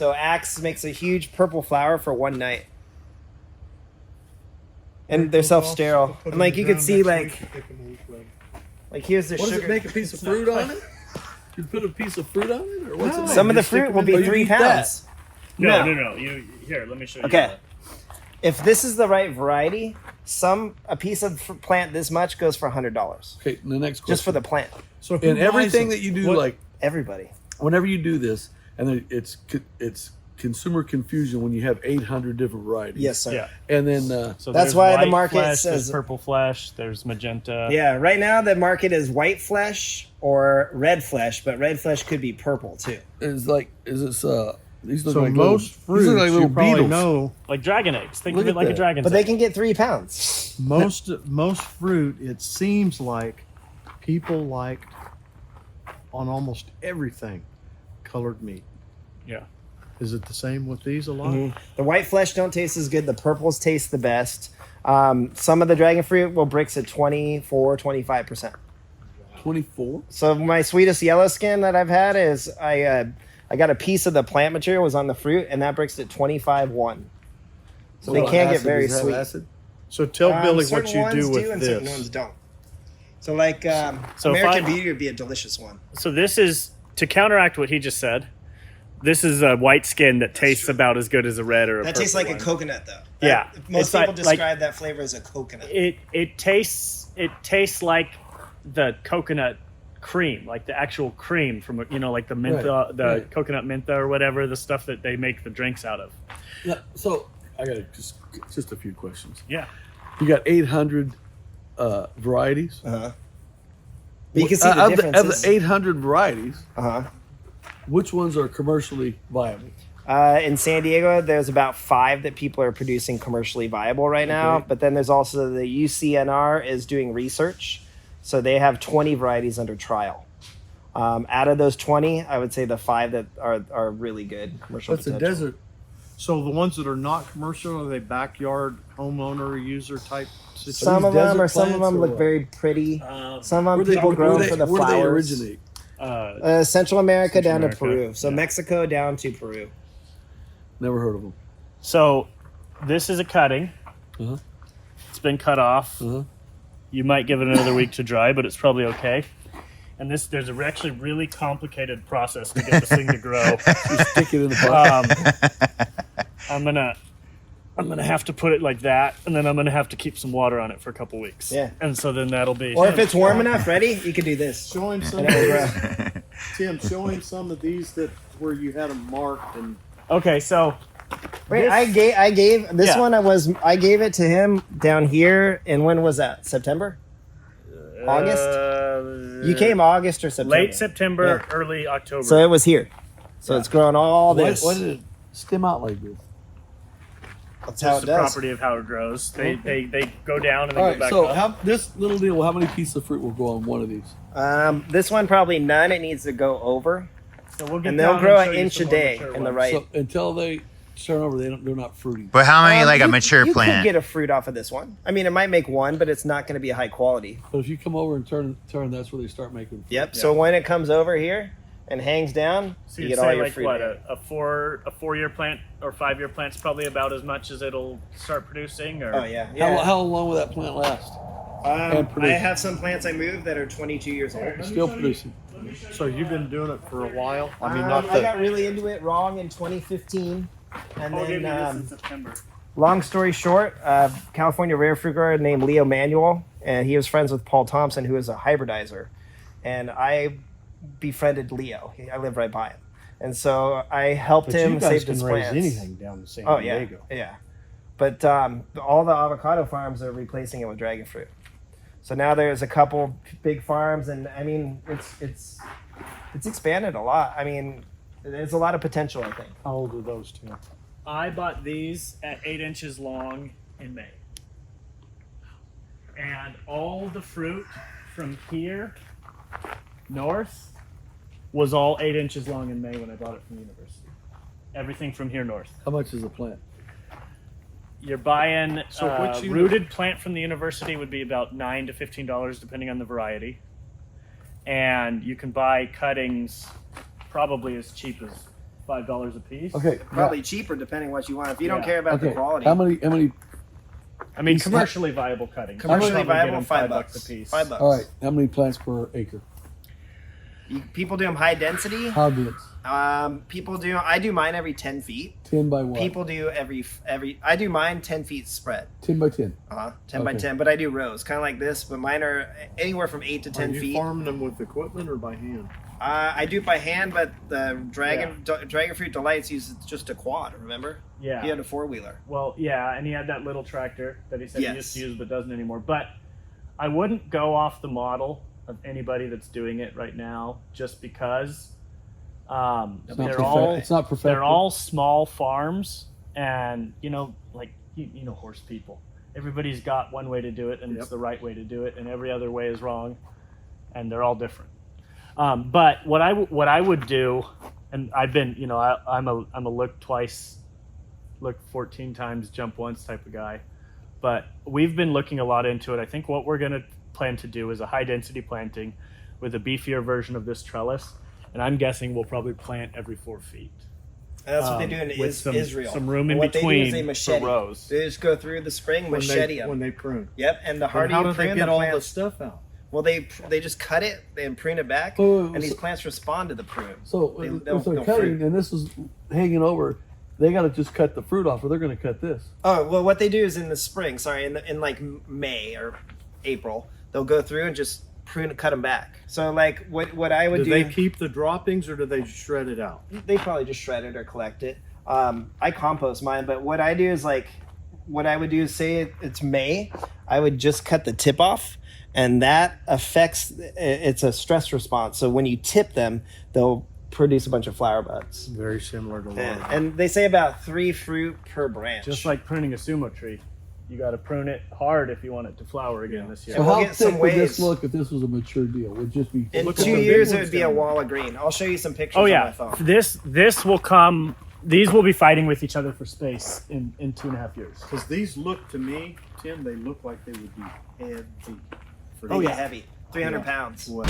So Axe makes a huge purple flower for one night. And they're self-sterile. And like you could see like here's the What sugar. does it make a piece of fruit on it? You put a piece of fruit on it, or what's it? Some of the fruit will be 3 pounds. No. You here. Let me show you. Okay. that. If this is the right variety, a piece of plant this much goes for $100 Okay, the next question. just for the plant. So in everything that you do, like Everybody. whenever you do this, and then it's consumer confusion when you have 800 different varieties. Yes, sir. Yeah. And then So That's there's why the white market flesh, says- there's purple flesh. There's magenta. Yeah, right now the market is white flesh or red flesh, but red flesh could be purple too. is this these look so like most little, these fruits look like you little probably beetles. know. Like dragon eggs. Think Look of it at like a that. dragon's But they egg. can get 3 pounds. Most fruit, it seems like people liked on almost everything colored meat. Yeah. Is it the same with these a lot? The white flesh don't taste as good. The purples taste the best. Some of the dragon fruit will bricks at 24, 25%. 24. So my sweetest yellow skin that I've had is I got a piece of the plant material was on the fruit, and that bricks at 25.1. So they can get very Does it have sweet. acid? So tell Billy what certain you ones do with and certain this. ones don't. So like So if American I- Beauty would be a delicious one. So this is to counteract what he just said. This is a white skin that tastes about as good as a red or a That purple tastes like one. a coconut though. Yeah. Most It's people like- describe that flavor as a coconut. It tastes like the coconut cream, like the actual cream from like the mentha, Right, the right. coconut mentha or whatever, the stuff that they make the drinks out of. Yeah. So I got just a few questions. Yeah. You got 800 varieties. But you can see the of the differences. 800 varieties, Uh-huh. which ones are commercially viable? In San Diego, there's about 5 that people are producing commercially viable right now. Okay. But then there's also the UCNR is doing research. So they have 20 varieties under trial. Out of those 20, I would say the 5 that are really good commercial What's the potential. desert? So the ones that are not commercial, are they backyard homeowner user type situations? Some of these them desert or some of plants them or look what? very pretty. Some of Where them people grow them for the where do they flowers. originate? Central America Central down America, to Peru. So yeah. Mexico down to Peru. Never heard of them. So this is a cutting. Uh-huh. It's been cut off. Uh-huh. You might give it another week to dry, but it's probably okay. And there's actually really complicated process to get this thing to grow. You stick it in the pot. I'm gonna have to put it like that, and then I'm gonna have to keep some water on it for a couple weeks. Yeah. And so then that'll be. Or if it's warm enough, ready, you could do this. Show him some. And Of it'll these, grow. Tim, show him some of these that where you had them marked and Okay, so Wait, This- I gave this Yeah. one. I gave it to him down here. And when was that? September? August? You came August or September? late September, Yeah. early October. So it was here. So it's grown all Why, this. why did it stem out like this? That's how That's it the does. property of how it grows. They go down and then All go right, back so up. this little deal, how many pieces of fruit will go on one of these? This one probably none. It needs to go over, So we'll get and they'll down grow and show an you inch some a more day mature in the ones. right. So until they turn over, they're not fruity. But how many like a mature you plant? could get a fruit off of this one. I mean, it might make one, but it's not going to be high quality. But if you come over and turn, that's where they start making fruit. Yep. So when it comes over here and hangs down, So you you'd get all say your like fruit. what in. a 4-year plant or 5-year plant's probably about as much as it'll start producing. Or Oh yeah. How long will that plant last? and I produce. have some plants I moved that are 22 years old. Still producing. so you've been doing it for a while. I mean, I not got the really into it wrong in 2015, and I'll give you this then in September. long story short, California rare fruit grower named Leo Manuel, and he was friends with Paul Thompson, who is a hybridizer, and I befriended Leo. I live right by him, and so I helped but him you guys save can his raise plants. anything down in San Oh yeah, Diego. yeah. But all the avocado farms are replacing it with dragon fruit. So now there's a couple big farms, and I mean it's expanded a lot. I mean, there's a lot of potential, I think. How old are those two? I bought these at 8 inches long in May. And all the fruit from here north was all 8 inches long in May when I bought it from the university. Everything from here north. How much is a plant? You're buying So what you- rooted plant from the university would be about $9 to $15 depending on the variety. And you can buy cuttings probably as cheap as $5 a piece. Okay. Probably cheaper depending what you want. If you don't Yeah. care about the Okay. quality. How many? I mean, commercially viable cutting. Commercially Probably get viable, them $5 a piece. $5. All right. How many plants per acre? People do them high density. How dense? People do. I do mine every 10 feet. 10 by what? People do every. I do mine 10 feet spread. 10 by 10. 10 by Okay. 10. But I do rows, kind of like this. But mine are anywhere from 8 to Are 10 you feet. farming them with equipment or by hand? I do it by hand, but the Dragon Fruit Delights uses just a quad. Remember? Yeah. He had a 4-wheeler. Well, yeah, and he had that little tractor that he said he Yes. used to use but doesn't anymore. But I wouldn't go off the model of anybody that's doing it right now just because It's not they're it's not perfected. they're all small farms, and like you know horse people. Everybody's got one way to do it, and it's the right way to do it, and every other way is wrong, and they're all different. But what I would do, and I've been, I'm a look twice, look 14 times, jump once type of guy. But we've been looking a lot into it. I think what we're going to plan to do is a high density planting with a beefier version of this trellis. And I'm guessing we'll probably plant every 4 feet. And that's what they do in with some- Israel. some room in And what between they do is they for machete. rows. They just go through the spring, machete them. when they prune. Yep, and the And harder how you do they prune get the all the plants, stuff out? well, they just cut it and prune it back, Oh, and these so- plants respond to the prune. So They- if they'll they're cutting fruit. and this is hanging over, they got to just cut the fruit off, or they're going to cut this. Oh well, what they do is in the spring, in like May or April, they'll go through and just cut them back. So like what I would Do do, they keep the droppings or do they shred it out? they probably just shred it or collect it. I compost mine, but what I do is what I would do is say it's May, I would just cut the tip off, and that affects. It's a stress response. So when you tip them, they'll produce a bunch of flower buds. Very similar to lime. And they say about 3 fruit per branch. Just like pruning a sumo tree. You got to prune it hard if you want it to flower again this year. So we'll how get some thick would this waves. look if this was a mature deal? Would it just be in Look at 2 the big years, it ones would be a down there. wall of green. I'll show you some pictures Oh on yeah, my phone. this will come. These will be fighting with each other for space in 2.5 years. Because these look to me, Tim, they look like they would be heavy. Oh yeah, heavy. 300 pounds. What?